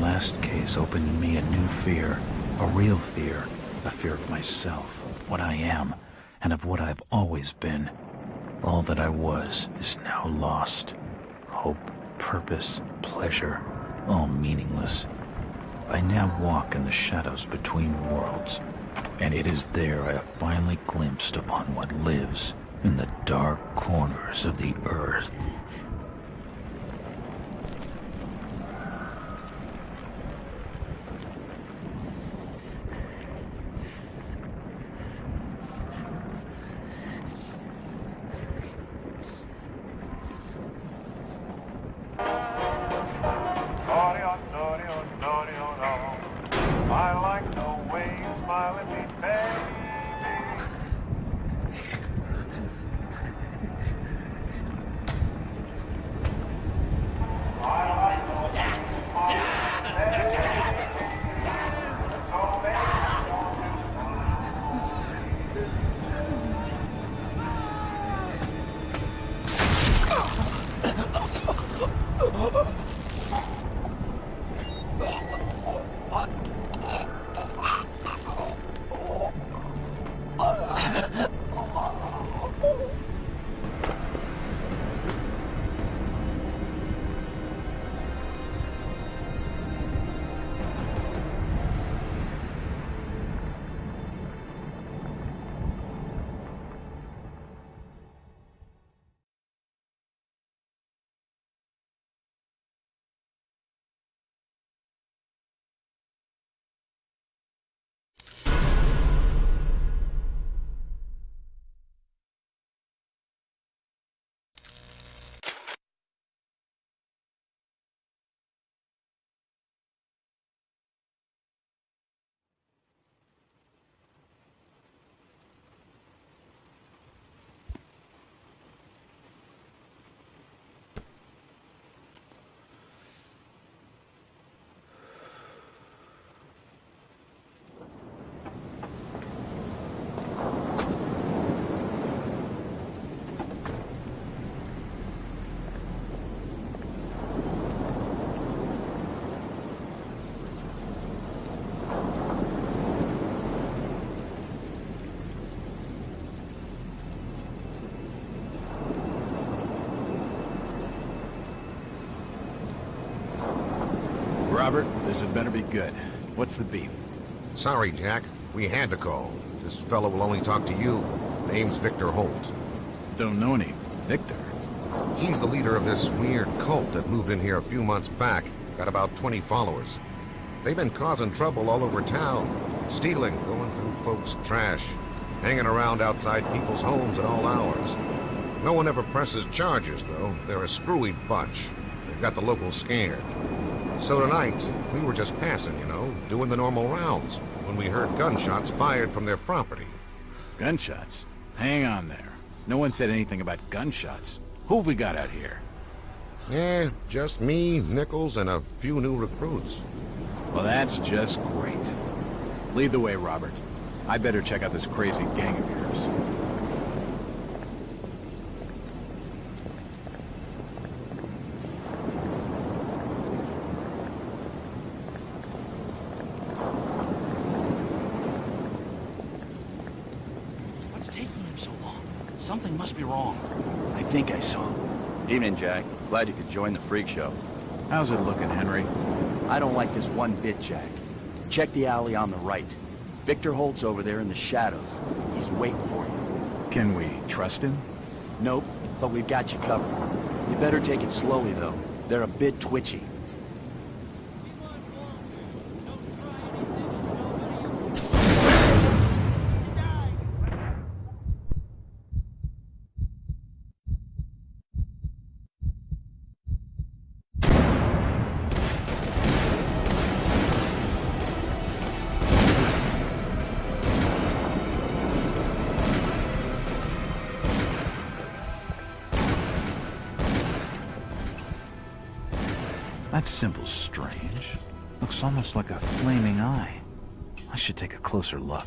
last case opened in me a new fear, a real fear, a fear of myself, what I am, and of what I've always been. All that I was is now lost. Hope, purpose, pleasure, all meaningless. I now walk in the shadows between worlds, and it is there I have finally glimpsed upon what lives in the dark corners of the earth. Robert, this had better be good. What's the beef? Sorry, Jack. We had to call. This fellow will only talk to you. Name's Victor Holt. Don't know any. Victor? He's the leader of this weird cult that moved in here a few months back. Got about 20 followers. They've been causing trouble all over town. Stealing, going through folks' trash. Hanging around outside people's homes at all hours. No one ever presses charges, though. They're a screwy bunch. They've got the locals scared. So tonight, we were just passing, you know, doing the normal rounds, when we heard gunshots fired from their property. Gunshots? Hang on there. No one said anything about gunshots. Who have we got out here? Just me, Nichols, and a few new recruits. Well, that's just great. Lead the way, Robert. I better check out this crazy gang of yours. Something must be wrong. I think I saw him. Evening, Jack. Glad you could join the freak show. How's it looking, Henry? I don't like this one bit, Jack. Check the alley on the right. Victor Holt's over there in the shadows. He's waiting for you. Can we trust him? Nope, but we've got you covered. You better take it slowly, though. They're a bit twitchy. That symbol's strange. Looks almost like a flaming eye. I should take a closer look.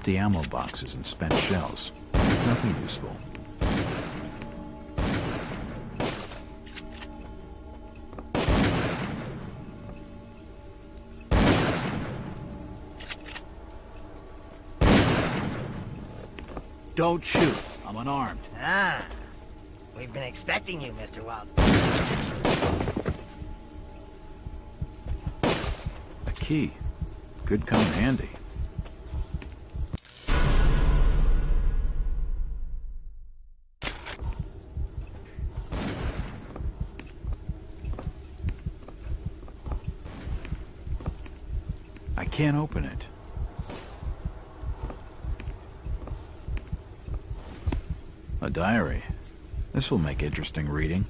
Empty ammo boxes and spent shells. Nothing useful. Don't shoot. I'm unarmed. Ah, we've been expecting you, Mr. Wild. A key. Could come handy. I can't open it. A diary. This will make interesting reading.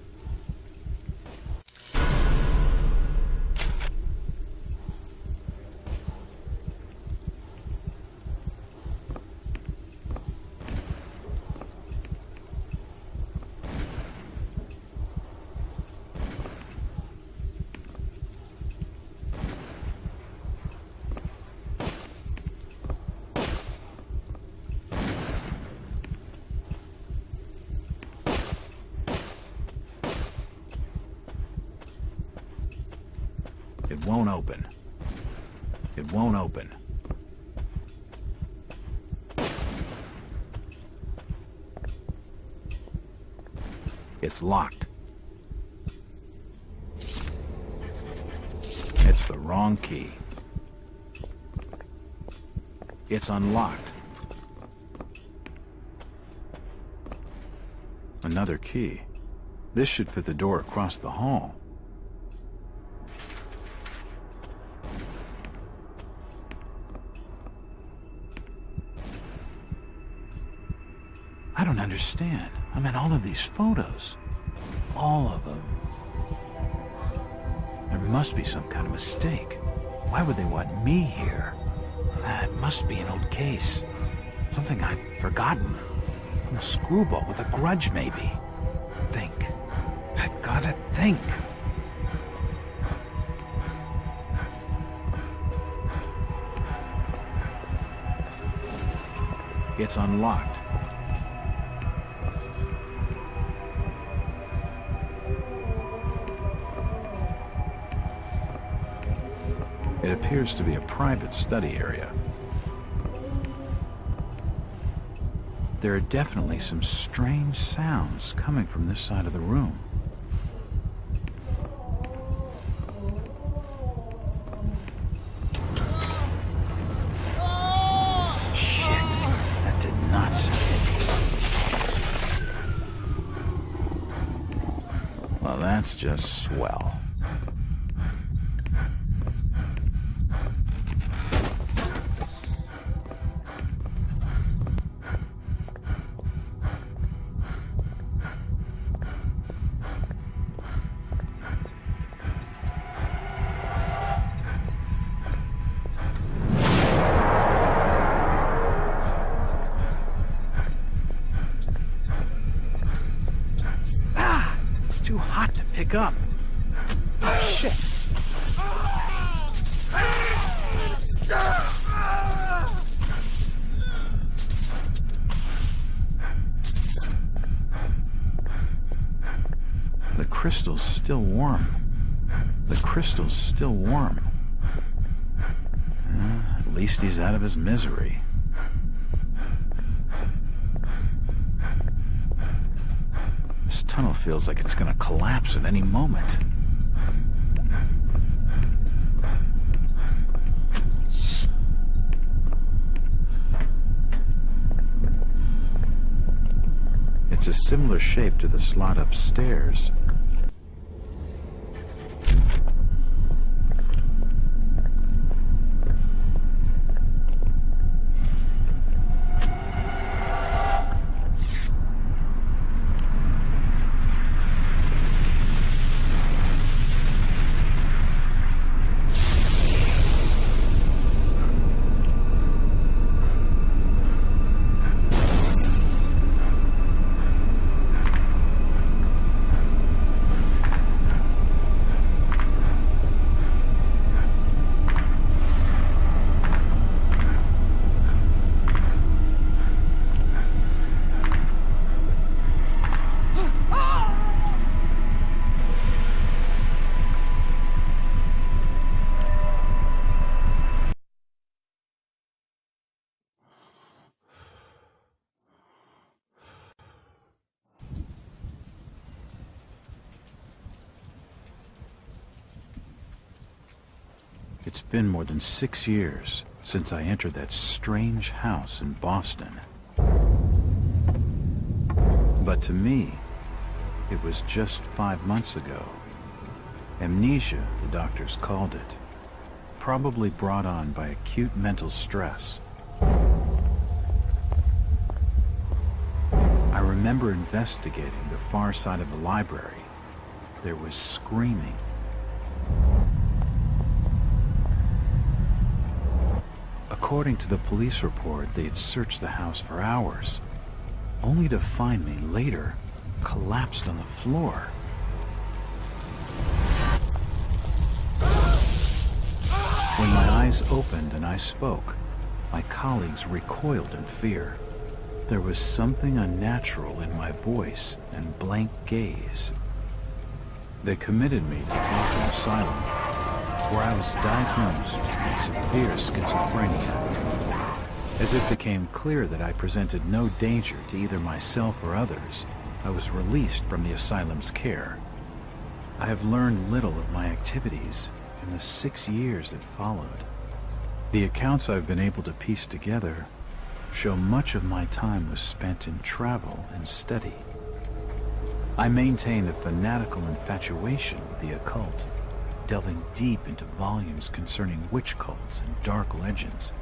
It won't open. It won't open. It's locked. It's the wrong key. It's unlocked. Another key. This should fit the door across the hall. I don't understand. I mean, all of these photos. All of them. There must be some kind of mistake. Why would they want me here? It must be an old case. Something I've forgotten. Some screwball with a grudge, maybe. Think. I've gotta think. It's unlocked. It appears to be a private study area. There are definitely some strange sounds coming from this side of the room. Shit, that did not sound good. Well, that's just swell. Too hot to pick up. Oh, shit. The crystal's still warm. The crystal's still warm. At least he's out of his misery. This tunnel feels like it's gonna collapse at any moment. It's a similar shape to the slot upstairs. It's been more than 6 years since I entered that strange house in Boston. But to me, it was just 5 months ago. Amnesia, the doctors called it. Probably brought on by acute mental stress. I remember investigating the far side of the library. There was screaming. According to the police report, they had searched the house for hours, only to find me later collapsed on the floor. When my eyes opened and I spoke, my colleagues recoiled in fear. There was something unnatural in my voice and blank gaze. They committed me to Drequim Asylum, where I was diagnosed with severe schizophrenia. As it became clear that I presented no danger to either myself or others, I was released from the asylum's care. I have learned little of my activities in the 6 years that followed. The accounts I've been able to piece together show much of my time was spent in travel and study. I maintain a fanatical infatuation with the occult, delving deep into volumes concerning witch cults and dark legends,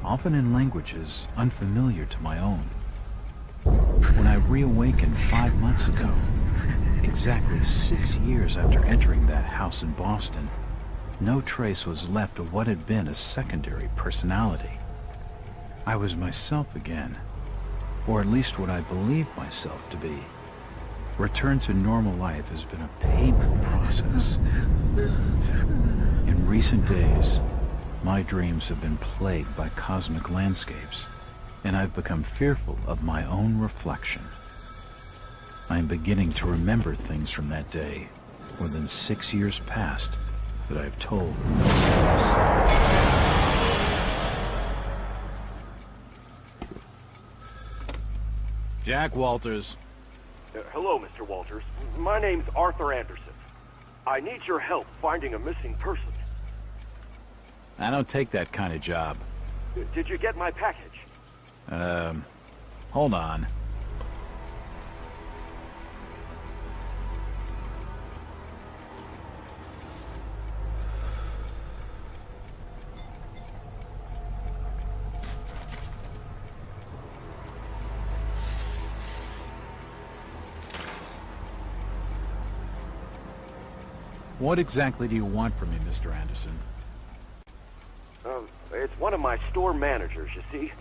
often in languages unfamiliar to my own. When I reawakened 5 months ago, exactly 6 years after entering that house in Boston, no trace was left of what had been a secondary personality. I was myself again, or at least what I believed myself to be. Return to normal life has been a painful process. In recent days, my dreams have been plagued by cosmic landscapes, and I've become fearful of my own reflection. I am beginning to remember things from that day, more than 6 years past, that I have told no one else. Jack Walters. Hello, Mr. Walters. My name's Arthur Anderson. I need your help finding a missing person. I don't take that kind of job. Did you get my package? Hold on. What exactly do you want from me, Mr. Anderson? It's one of my store managers, you see.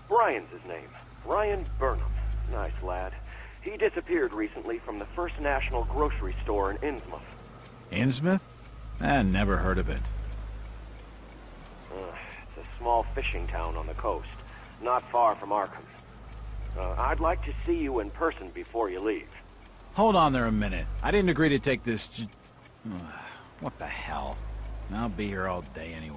Brian's his name. Brian Burnham. Nice lad. He disappeared recently from the First National grocery store in Innsmouth. Innsmouth? Never heard of it. It's a small fishing town on the coast, not far from Arkham. I'd like to see you in person before you leave. Hold on there a minute. I didn't agree to take this what the hell? I'll be here all day anyway.